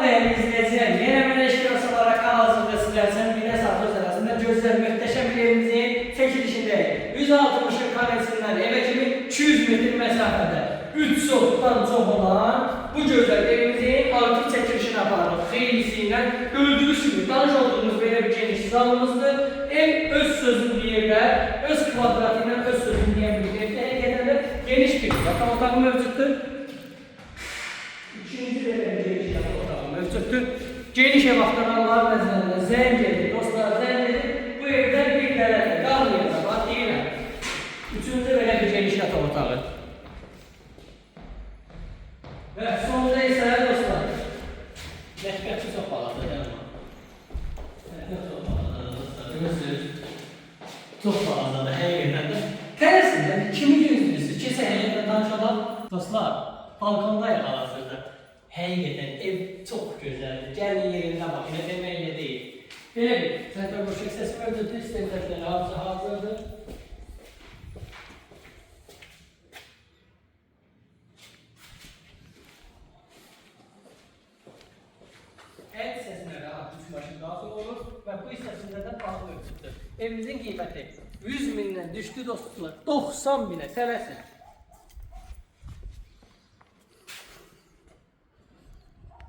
değerli izleyiciler, yine ben eşkıya olarak ağzında sizlersen Mine Sarhoş arasında gözler muhteşem bir evimizin çekilişinde 160 karesinden eve kimi 200 metre mesafede 3 sokaktan çok olan bu güzel evimizin artık çekilişini aparırıq. Xeylisiyle gördüğünüz gibi tanış olduğumuz böyle bir geniş salımızdır. Hem öz sözünü deyirlər, öz kvadratıyla öz sözünü diyen bir evde həqiqətən geniş bir yatak otağı mövcuddur. İkinci böyle geniş yatak otağı mövcuddur. Geniş ev aktaranlar nəzərində zəng edin, dostlar zəng edin. Bu evdən bir dələkdə qalmayacaq, bax deyirəm. Üçüncü böyle bir geniş yatak otağı. Ve sonunda ise dostlar, rəhbətçi çox baladır, değil mi? Çok fazladır, həqiqətən də. Tərəsindən kimi gözlüyorsunuz? Kesə həqiqətən danışalım. Dostlar, balkondayıq hal-hazırda. Həqiqətən ev çox gözəldir. Gəlin yerində bax, elə deməklə deyil. Belə bir, səhətə qoşaq səsi mövcuddur, istəyəcəkləri hamısı hazırdır. El sesine rahat üç başı daxil olur ve bu hissəsində də bağlı ölçüdür. Evimizin qiyməti 100 bindən düşdü dostlar, 90 binə tələsin.